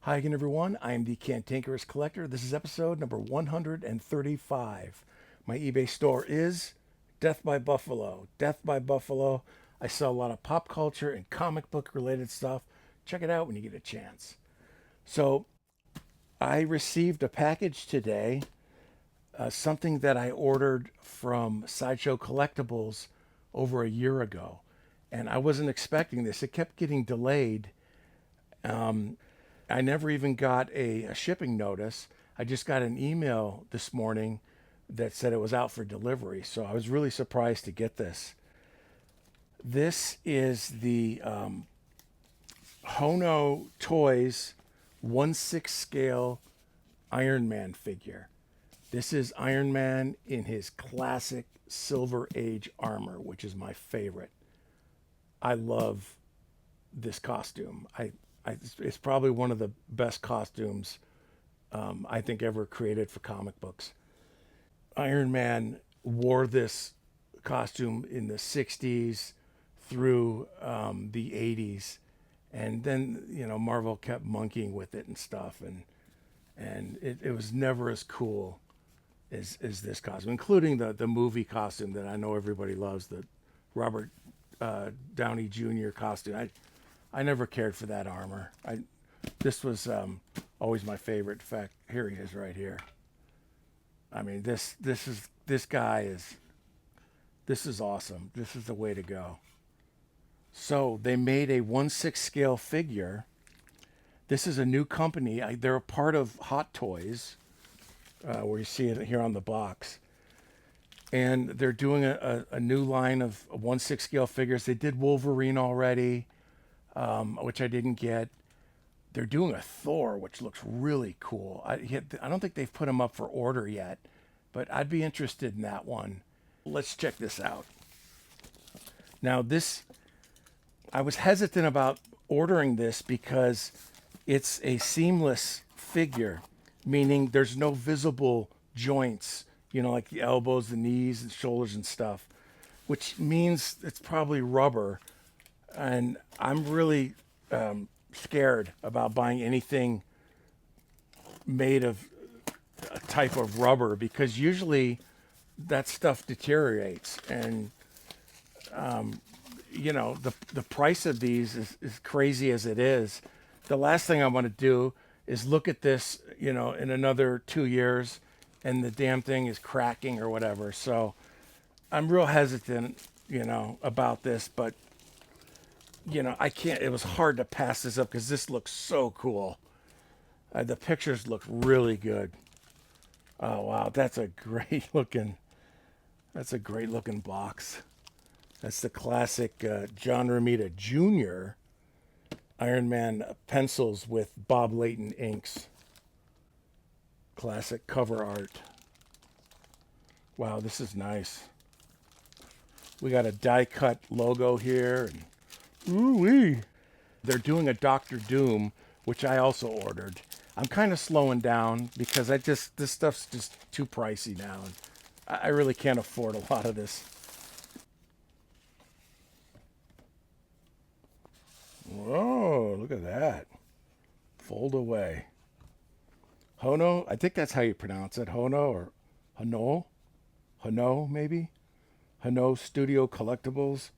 Hi again, everyone. I am the Cantankerous Collector. This is episode number 135. My eBay store is Death by Buffalo. Death by Buffalo. I sell a lot of pop culture and comic book related stuff. Check it out when you get a chance. So, I received a package today, something that I ordered from Sideshow Collectibles over a year ago. And I wasn't expecting this. It kept getting delayed. I never even got a shipping notice. I just got an email this morning that said it was out for delivery. So I was really surprised to get this. This is the Hono Toys 1/6 scale Iron Man figure. This is Iron Man in his classic Silver Age armor, which is my favorite. I love this costume. It's probably one of the best costumes I think ever created for comic books. Iron Man wore this costume in the 60s through the 80s. And then, Marvel kept monkeying with it and stuff. And it was never as cool as this costume, including the movie costume that I know everybody loves, the Robert Downey Jr. costume. I never cared for that armor. This was always my favorite. In fact, here he is right here. I mean, this is awesome. This is the way to go. So they made a 1/6 scale figure. This is a new company. They're a part of Hot Toys, where you see it here on the box. And they're doing a new line of 1/6 scale figures. They did Wolverine already, which I didn't get. They're doing a Thor, which looks really cool. I don't think they've put him up for order yet, but I'd be interested in that one. Let's check this out. Now, I was hesitant about ordering this because it's a seamless figure, meaning there's no visible joints, like the elbows, the knees, and shoulders and stuff, which means it's probably rubber. And I'm really scared about buying anything made of a type of rubber because usually that stuff deteriorates. And, the price of these is crazy as it is. The last thing I want to do is look at this, in another 2 years and the damn thing is cracking or whatever. So I'm real hesitant, about this, but I can't. It was hard to pass this up because this looks so cool. The pictures look really good. Oh wow, that's a great looking. That's a great looking box. That's the classic John Romita Jr. Iron Man pencils with Bob Layton inks. Classic cover art. Wow, this is nice. We got a die cut logo here. Ooh-wee. They're doing a Doctor Doom, which I also ordered. I'm kind of slowing down because this stuff's just too pricey now. And I really can't afford a lot of this. Whoa, look at that. Fold away. Hono, I think that's how you pronounce it. Hono or Hono? Hono, maybe? Hono Studio Collectibles.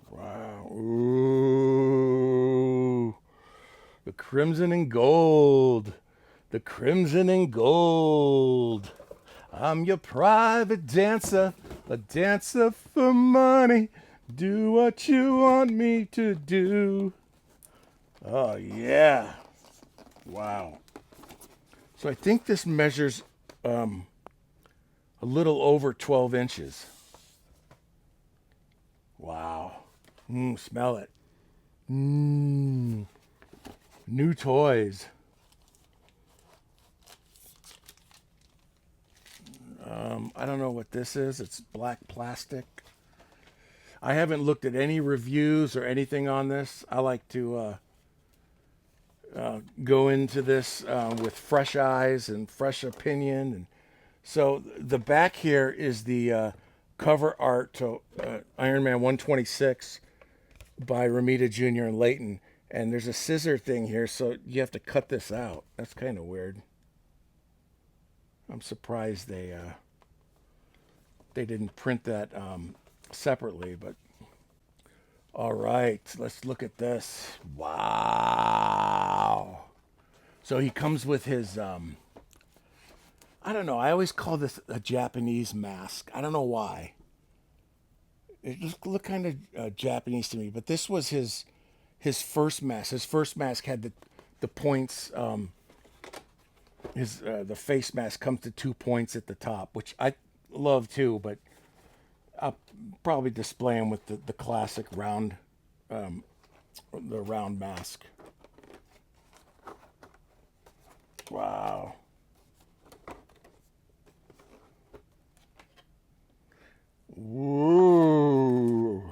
Wow. Ooh. The crimson and gold. The crimson and gold. I'm your private dancer, a dancer for money. Do what you want me to do. Oh, yeah. Wow. So I think this measures a little over 12 inches. Wow. Smell it. New toys. I don't know what this is. It's black plastic. I haven't looked at any reviews or anything on this. I like to go into this with fresh eyes and fresh opinion. And so the back here is the cover art to Iron Man 126. by Ramita Jr. and Leighton. And there's a scissor thing here, so you have to cut this out. That's kind of weird. I'm surprised they didn't print that separately, but all right, let's look at this. Wow. So he comes with his I don't know. I always call this a Japanese mask. I don't know why. It just looked kind of Japanese to me, but this was his first mask. His first mask had the points. His the face mask comes to 2 points at the top, which I love too. But I'll probably display him with the classic round, the round mask. Wow. Woo.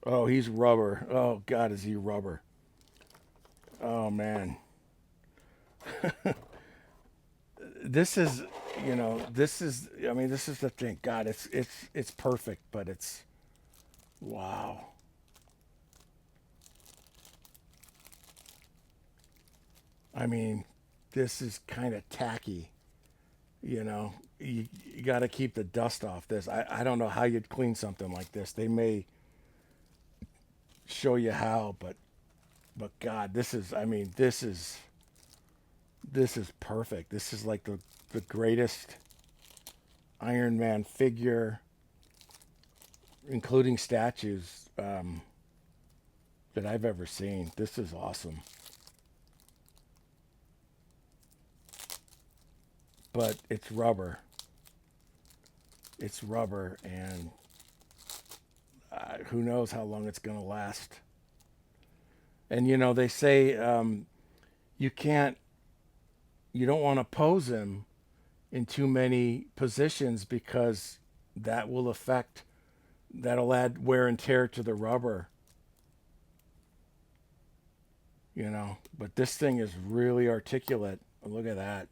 Oh, he's rubber. Oh God, is he rubber? Oh man. This is, this is. I mean, this is the thing. God, it's perfect, but it's wow. I mean, this is kind of tacky. You got to keep the dust off this. I don't know how you'd clean something like this. They may show you how, but God, this is. I mean, this is perfect. This is like the greatest Iron Man figure, including statues, that I've ever seen. This is awesome. But it's rubber. It's rubber, and who knows how long it's going to last. And they say you can't, you don't want to pose him in too many positions because that'll add wear and tear to the rubber. But this thing is really articulate. Look at that.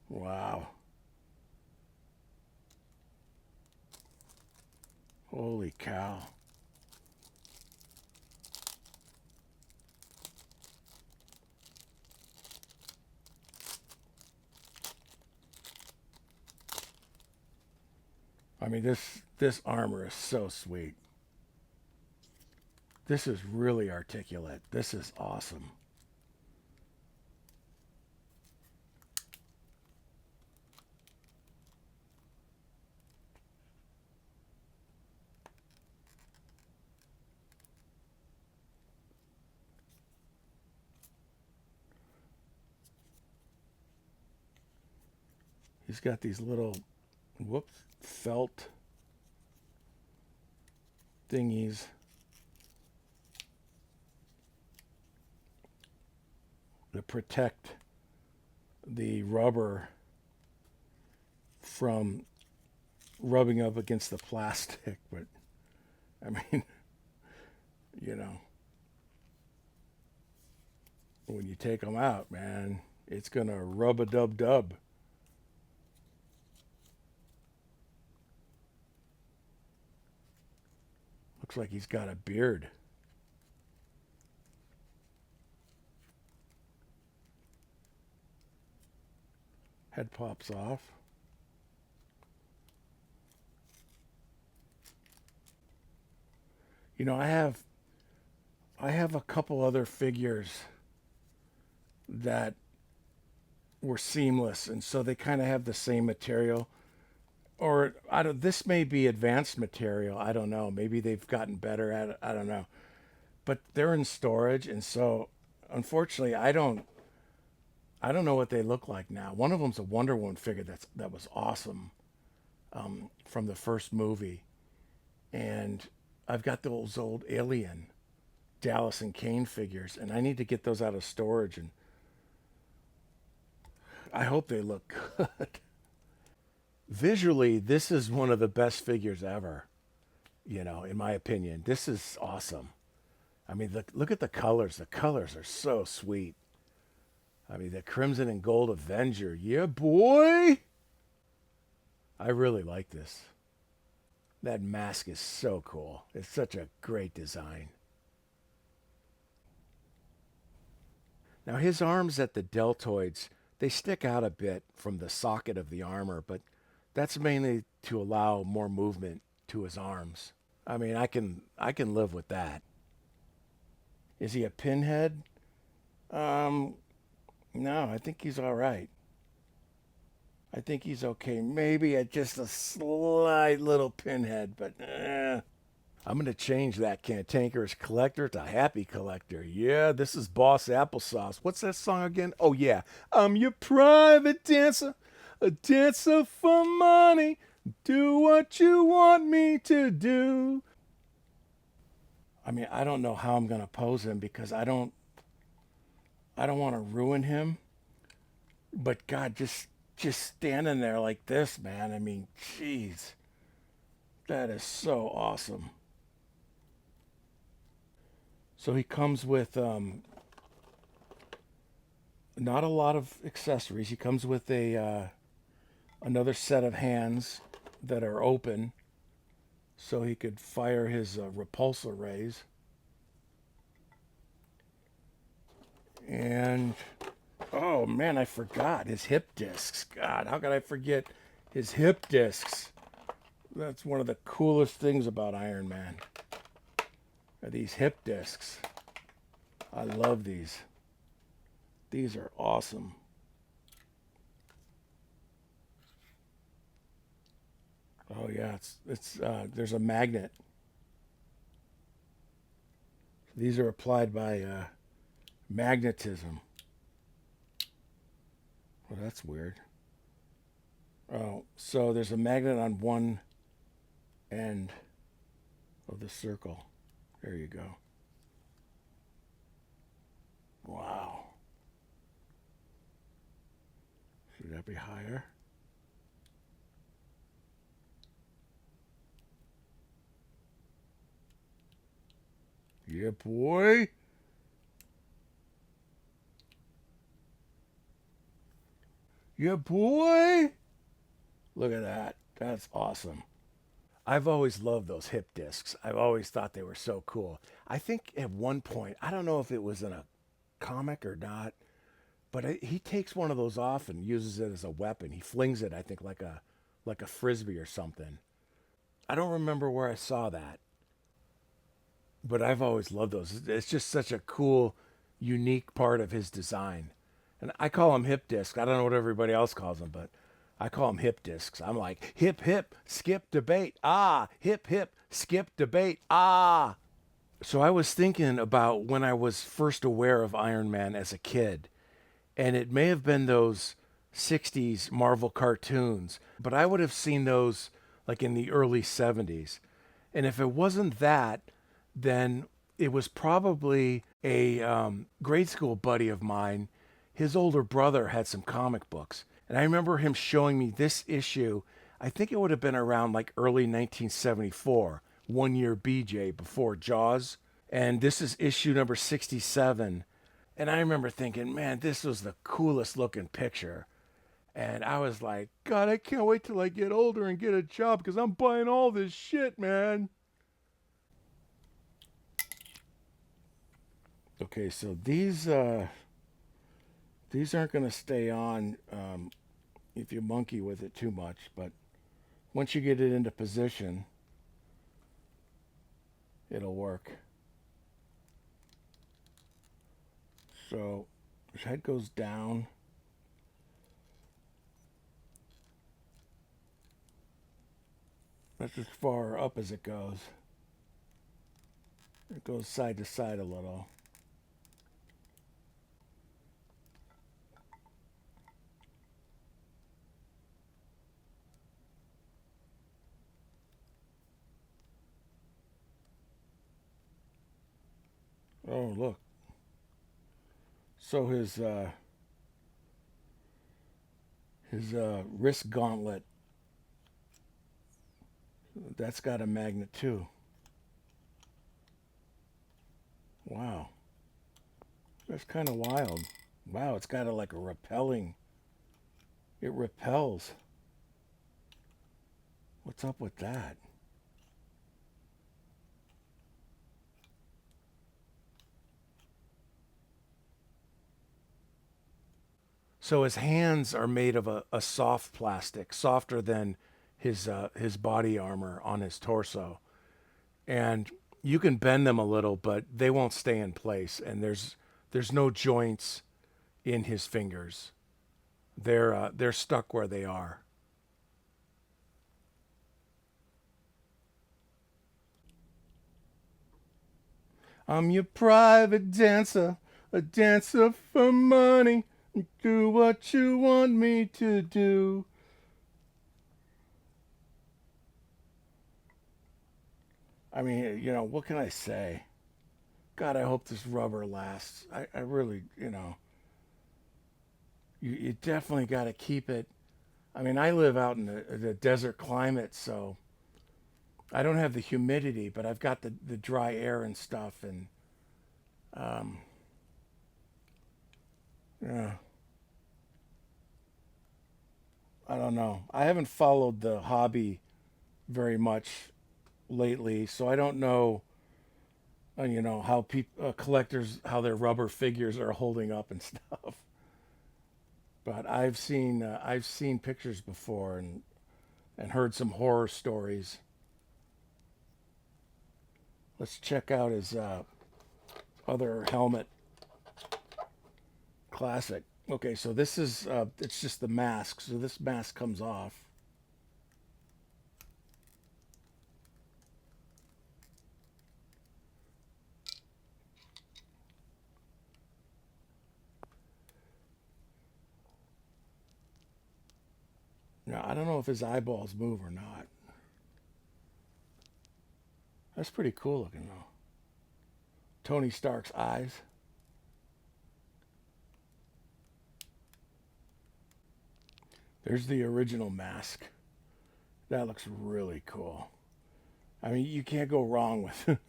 Wow. Holy cow. I mean, this armor is so sweet. This is really articulate. This is awesome. He's got these little, felt thingies. To protect the rubber from rubbing up against the plastic. But, I mean, when you take them out, man, it's going to rub a dub dub. Looks like he's got a beard. Head pops off. I have a couple other figures that were seamless, and so they kind of have the same material. Or I don't. This may be advanced material. I don't know. Maybe they've gotten better at it. I don't know. But they're in storage, and so unfortunately, I don't know what they look like now. One of them's a Wonder Woman figure that was awesome, from the first movie, and I've got those old Alien, Dallas and Kane figures, and I need to get those out of storage, and I hope they look good. Visually, this is one of the best figures ever, in my opinion. This is awesome. I mean, look at the colors. The colors are so sweet. I mean, the Crimson and Gold Avenger. Yeah, boy! I really like this. That mask is so cool. It's such a great design. Now his arms at the deltoids, they stick out a bit from the socket of the armor, but that's mainly to allow more movement to his arms. I mean, I can live with that. Is he a pinhead? Um, no, I think he's all right. I think he's okay. Maybe at just a slight little pinhead, but I'm gonna change that cantankerous collector to happy collector. Yeah, this is Boss Applesauce. What's that song again? Oh yeah, I'm your private dancer, a dancer for money. Do what you want me to do. I mean, I don't know how I'm gonna pose him because I don't want to ruin him. But God, just standing there like this, man. I mean, jeez, that is so awesome. So he comes with not a lot of accessories. He comes with a another set of hands that are open, so he could fire his repulsor rays. And oh man, I forgot his hip discs. God, how could I forget his hip discs? That's one of the coolest things about Iron Man. Are these hip discs? I love these. These are awesome. Oh yeah, it's there's a magnet. These are applied by magnetism. Well, that's weird. Oh, so there's a magnet on one end of the circle. There you go. Wow. Should that be higher? Yeah, boy. Yeah, boy. Look at that. That's awesome. I've always loved those hip discs. I've always thought they were so cool. I think at one point, I don't know if it was in a comic or not, but he takes one of those off and uses it as a weapon. He flings it, I think, like a frisbee or something. I don't remember where I saw that, but I've always loved those. It's just such a cool, unique part of his design. And I call them hip discs. I don't know what everybody else calls them, but I call them hip discs. I'm like, hip, hip, skip debate. Ah, hip, hip, skip debate. Ah. So I was thinking about when I was first aware of Iron Man as a kid, and it may have been those 60s Marvel cartoons, but I would have seen those like in the early 70s. And if it wasn't that, then it was probably a grade school buddy of mine. His older brother had some comic books. And I remember him showing me this issue. I think it would have been around like early 1974, 1 year BJ before Jaws. And this is issue number 67. And I remember thinking, man, this was the coolest looking picture. And I was like, God, I can't wait till I get older and get a job because I'm buying all this shit, man. Okay, so these aren't going to stay on if you monkey with it too much, but once you get it into position, it'll work. So his head goes down. That's as far up as it goes. It goes side to side a little. Oh, look. So his wrist gauntlet, that's got a magnet too. Wow. That's kind of wild. Wow, it's got a like a repelling. It repels. What's up with that? So his hands are made of a soft plastic, softer than his body armor on his torso, and you can bend them a little, but they won't stay in place. And there's no joints in his fingers. They're stuck where they are. I'm your private dancer, a dancer for money. Do what you want me to do. I mean, what can I say? God, I hope this rubber lasts. I really, you definitely got to keep it. I mean, I live out in the desert climate, so I don't have the humidity, but I've got the dry air and stuff. And um, yeah, I don't know. I haven't followed the hobby very much lately, so I don't know, how people collectors how their rubber figures are holding up and stuff. But I've seen pictures before and heard some horror stories. Let's check out his other helmet. Classic. Okay, so this is it's just the mask. So this mask comes off. Now I don't know if his eyeballs move or not. That's pretty cool looking though. Tony Stark's eyes. There's the original mask. That looks really cool. I mean, you can't go wrong with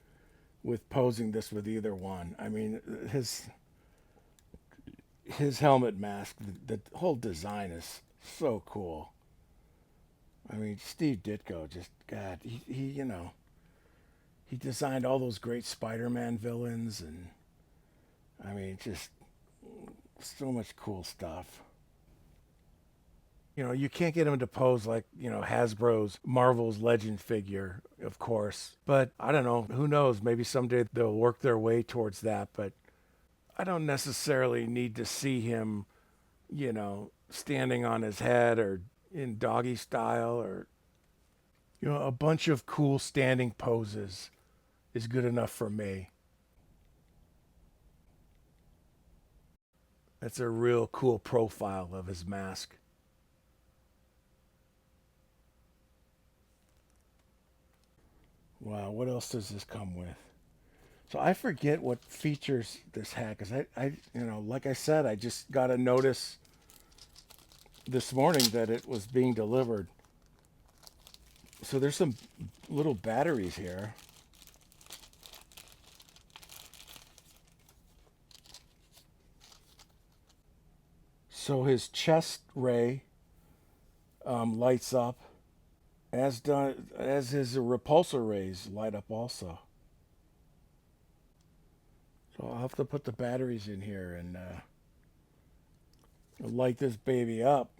with posing this with either one. I mean, his helmet mask, the whole design is so cool. I mean, Steve Ditko, just God, he designed all those great Spider-Man villains, and I mean, just so much cool stuff. You can't get him to pose like, Hasbro's Marvel's Legend figure, of course. But I don't know. Who knows? Maybe someday they'll work their way towards that. But I don't necessarily need to see him, standing on his head or in doggy style or, a bunch of cool standing poses is good enough for me. That's a real cool profile of his mask. Wow, what else does this come with? So I forget what features this had because like I said, I just got a notice this morning that it was being delivered. So there's some little batteries here. So his chest ray lights up, as his repulsor rays light up also. So I'll have to put the batteries in here and light this baby up.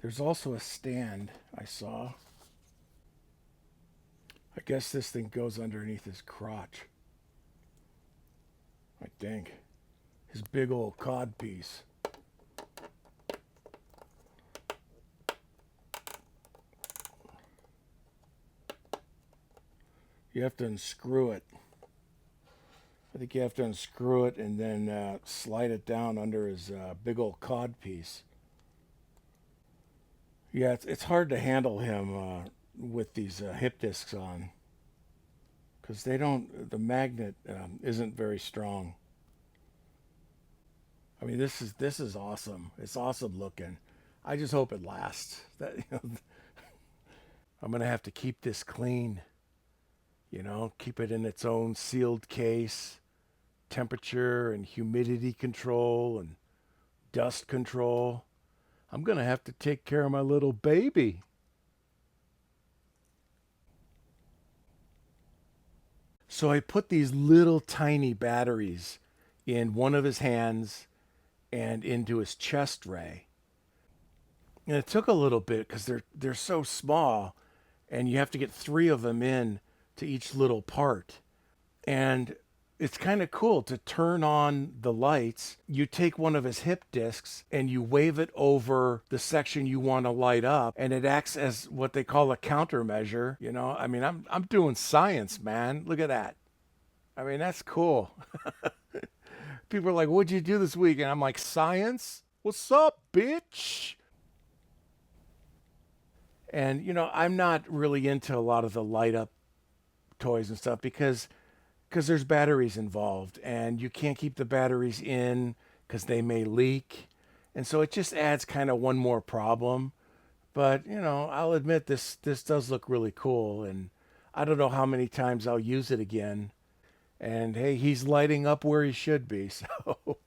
There's also a stand I saw. I guess this thing goes underneath his crotch. I think. His big old cod piece. You have to unscrew it. I think you have to unscrew it and then slide it down under his big old cod piece. Yeah, it's hard to handle him with these hip discs on because the magnet isn't very strong. I mean, this is awesome. It's awesome looking. I just hope it lasts. I'm gonna have to keep this clean. Keep it in its own sealed case, temperature and humidity control and dust control. I'm going to have to take care of my little baby. So I put these little tiny batteries in one of his hands and into his chest ray. And it took a little bit because they're so small, and you have to get three of them in to each little part. And it's kind of cool to turn on the lights. You take one of his hip discs and you wave it over the section you want to light up, and it acts as what they call a countermeasure. You know, I mean, I'm doing science, man. Look at that. I mean, that's cool. People are like, "What'd you do this week?" And I'm like, "Science? What's up, bitch?" And I'm not really into a lot of the light up toys and stuff because there's batteries involved and you can't keep the batteries in because they may leak. And so it just adds kind of one more problem. But, I'll admit this does look really cool, and I don't know how many times I'll use it again. And hey, he's lighting up where he should be. So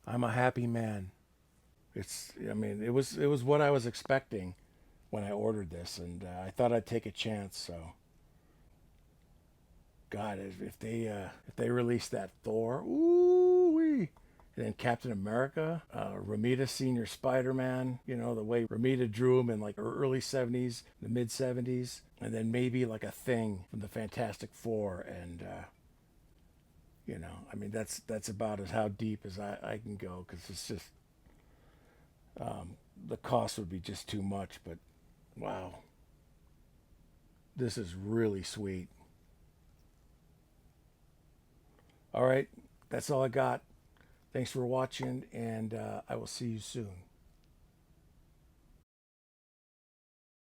I'm a happy man. It was what I was expecting when I ordered this, and I thought I'd take a chance. So God, if they release that Thor, ooh wee, and then Captain America, Romita Senior Spider-Man, the way Romita drew him in like early '70s, the mid '70s, and then maybe like a Thing from the Fantastic Four, and that's about as how deep as I can go because it's just the cost would be just too much. But wow, this is really sweet. All right, that's all I got. Thanks for watching, and I will see you soon.